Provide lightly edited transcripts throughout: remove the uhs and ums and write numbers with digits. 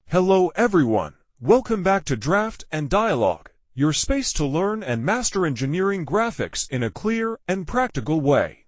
Hello everyone, welcome back to Draft and Dialogue, your space to learn and master engineering graphics in a clear and practical way.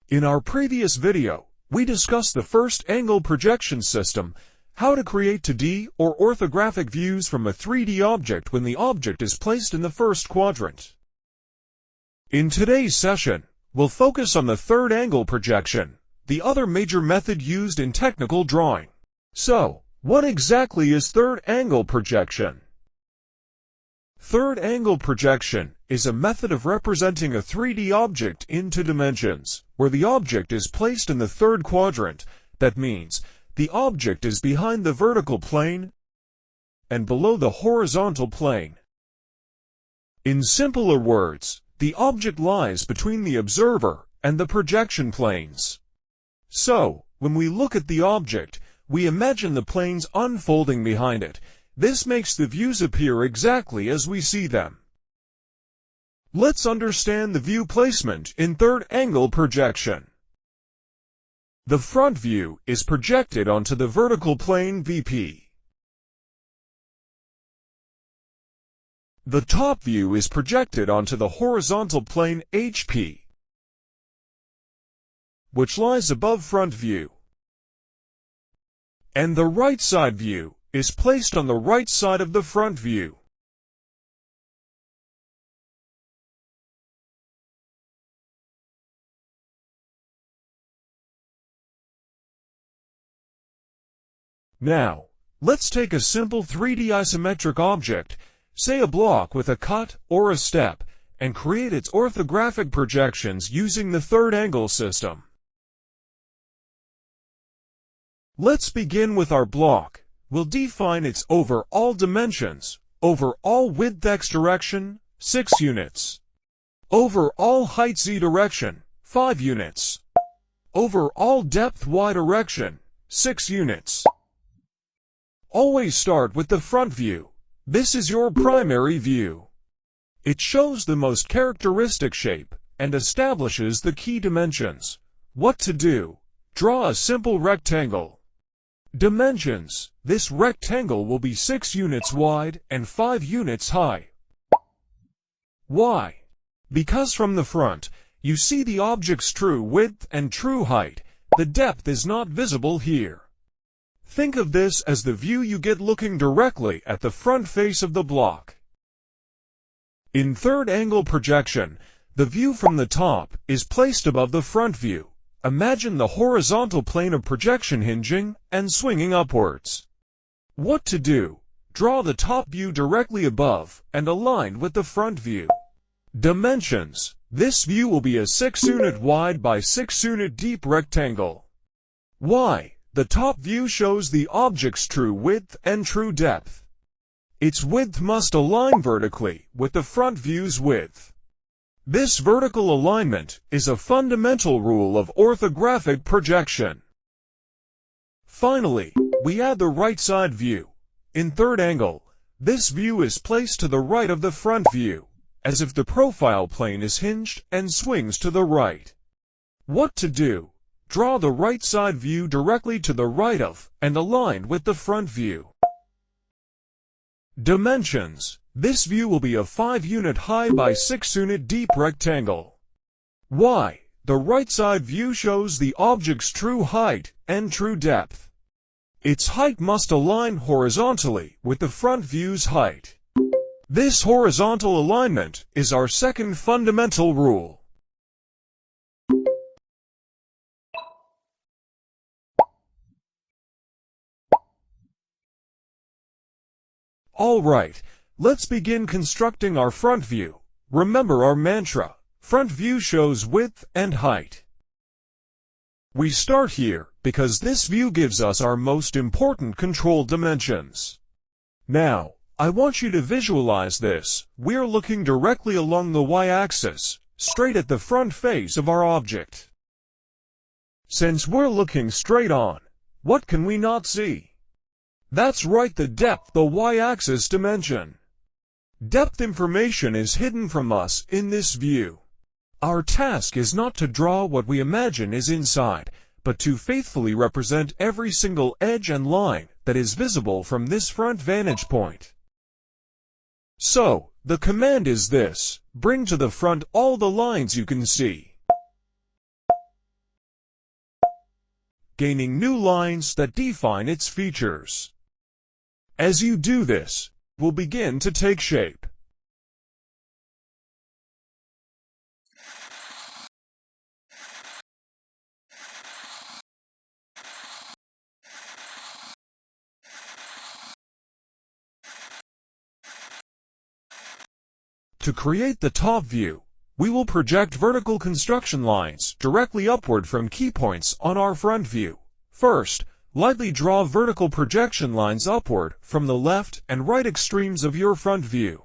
In our previous video, we discussed the first angle projection system, how to create 2D or orthographic views from a 3D object when the object is placed in the first quadrant. In today's session, we'll focus on the third angle projection, the other major method used in technical drawing. So, what exactly is third angle projection? Third angle projection is a method of representing a 3D object in two dimensions, where the object is placed in the third quadrant. That means, the object is behind the vertical plane and below the horizontal plane. In simpler words, the object lies between the observer and the projection planes. So, when we look at the object, we imagine the planes unfolding behind it. This makes the views appear exactly as we see them. Let's understand the view placement in third angle projection. The front view is projected onto the vertical plane VP. The top view is projected onto the horizontal plane HP, which lies above front view. And the right side view is placed on the right side of the front view. Now, let's take a simple 3D isometric object, say a block with a cut or a step, and create its orthographic projections using the third angle system. Let's begin with our block. We'll define its overall dimensions. Overall width x direction, 6 units. Overall height z direction, 5 units. Overall depth y direction, 6 units. Always start with the front view. This is your primary view. It shows the most characteristic shape and establishes the key dimensions. What to do? Draw a simple rectangle. Dimensions: this rectangle will be 6 units wide and 5 units high. Why? Because from the front, you see the object's true width and true height. The depth is not visible here. Think of this as the view you get looking directly at the front face of the block. In third angle projection, the view from the top is placed above the front view. Imagine the horizontal plane of projection hinging and swinging upwards. What to do? Draw the top view directly above and aligned with the front view. Dimensions: this view will be a 6 unit wide by 6 unit deep rectangle. Why? The top view shows the object's true width and true depth. Its width must align vertically with the front view's width. This vertical alignment is a fundamental rule of orthographic projection. Finally, we add the right side view. In third angle, this view is placed to the right of the front view, as if the profile plane is hinged and swings to the right. What to do? Draw the right side view directly to the right of and aligned with the front view. Dimensions: this view will be a 5 unit high by 6 unit deep rectangle. Why? The right side view shows the object's true height and true depth. Its height must align horizontally with the front view's height. This horizontal alignment is our second fundamental rule. Alright, let's begin constructing our front view. Remember our mantra: front view shows width and height. We start here because this view gives us our most important control dimensions. Now, I want you to visualize this. We're looking directly along the y-axis, straight at the front face of our object. Since we're looking straight on, what can we not see? That's right, the depth, the y-axis dimension. Depth information is hidden from us in this view. Our task is not to draw what we imagine is inside, but to faithfully represent every single edge and line that is visible from this front vantage point. So, the command is this: bring to the front all the lines you can see, gaining new lines that define its features. As you do this, it will begin to take shape. To create the top view, we will project vertical construction lines directly upward from key points on our front view. First, lightly draw vertical projection lines upward from the left and right extremes of your front view.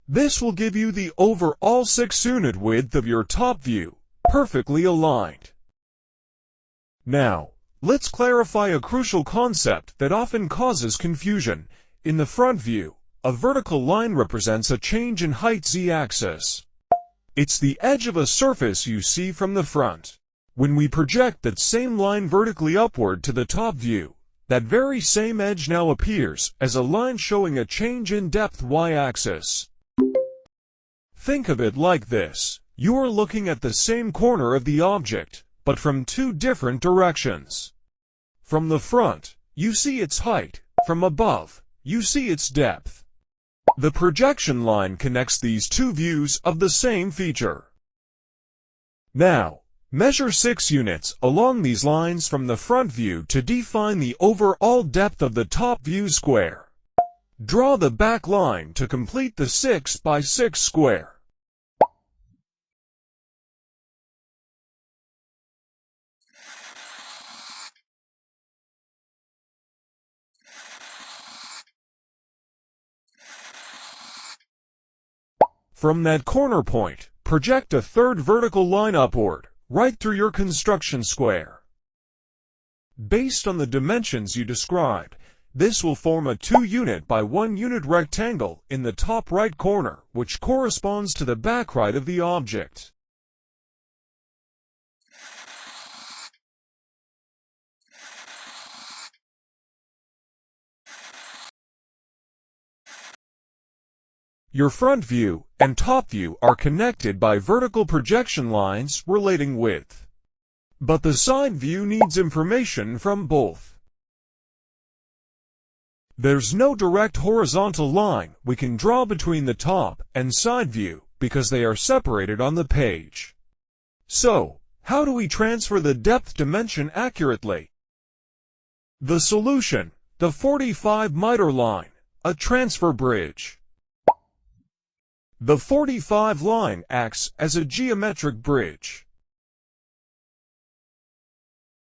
This will give you the overall 6-unit width of your top view, perfectly aligned. Now, let's clarify a crucial concept that often causes confusion. In the front view, a vertical line represents a change in height z-axis. It's the edge of a surface you see from the front. When we project that same line vertically upward to the top view, that very same edge now appears as a line showing a change in depth y-axis. Think of it like this: you are looking at the same corner of the object, but from two different directions. From the front, you see its height. From above, you see its depth. The projection line connects these two views of the same feature. Now, measure 6 units along these lines from the front view to define the overall depth of the top view square. Draw the back line to complete the 6 by 6 square. From that corner point, project a third vertical line upward, right through your construction square. Based on the dimensions you described, this will form a 2-unit by 1-unit rectangle in the top right corner, which corresponds to the back right of the object. Your front view and top view are connected by vertical projection lines relating width. But the side view needs information from both. There's no direct horizontal line we can draw between the top and side view because they are separated on the page. So, how do we transfer the depth dimension accurately? The solution: the 45-meter line, a transfer bridge. The 45 line acts as a geometric bridge.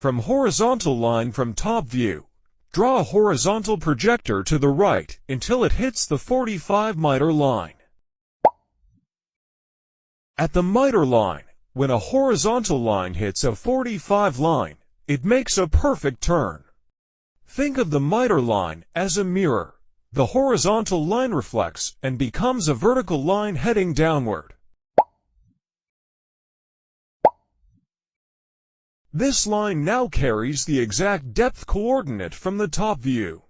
From horizontal line from top view, draw a horizontal projector to the right until it hits the 45-meter line. At the miter line, when a horizontal line hits a 45 line, it makes a perfect turn. Think of the miter line as a mirror. The horizontal line reflects and becomes a vertical line heading downward. This line now carries the exact depth coordinate from the top view.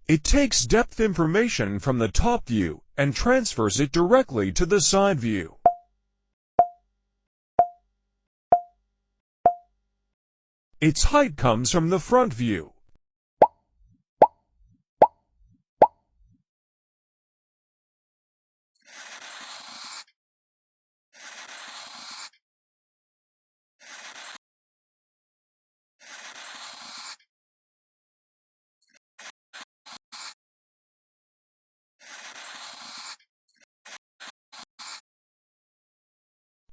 It takes depth information from the top view and transfers it directly to the side view. Its height comes from the front view.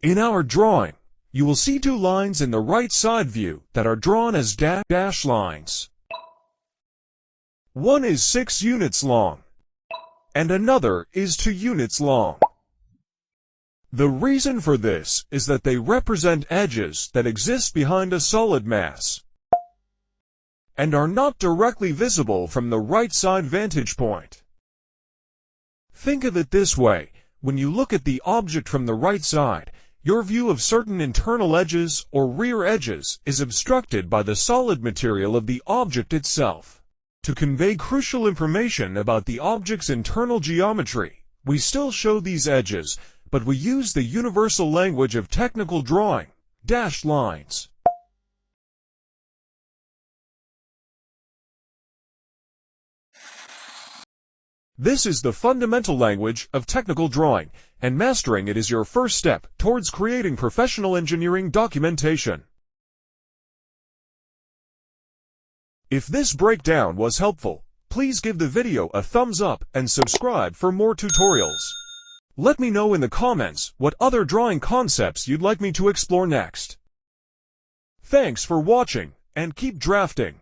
In our drawing, you will see two lines in the right side view that are drawn as dash lines. One is 6 units long, and another is 2 units long. The reason for this is that they represent edges that exist behind a solid mass and are not directly visible from the right side vantage point. Think of it this way: when you look at the object from the right side, your view of certain internal edges or rear edges is obstructed by the solid material of the object itself. To convey crucial information about the object's internal geometry, we still show these edges, but we use the universal language of technical drawing, dashed lines. This is the fundamental language of technical drawing, and mastering it is your first step towards creating professional engineering documentation. If this breakdown was helpful, please give the video a thumbs up and subscribe for more tutorials. Let me know in the comments what other drawing concepts you'd like me to explore next. Thanks for watching, and keep drafting.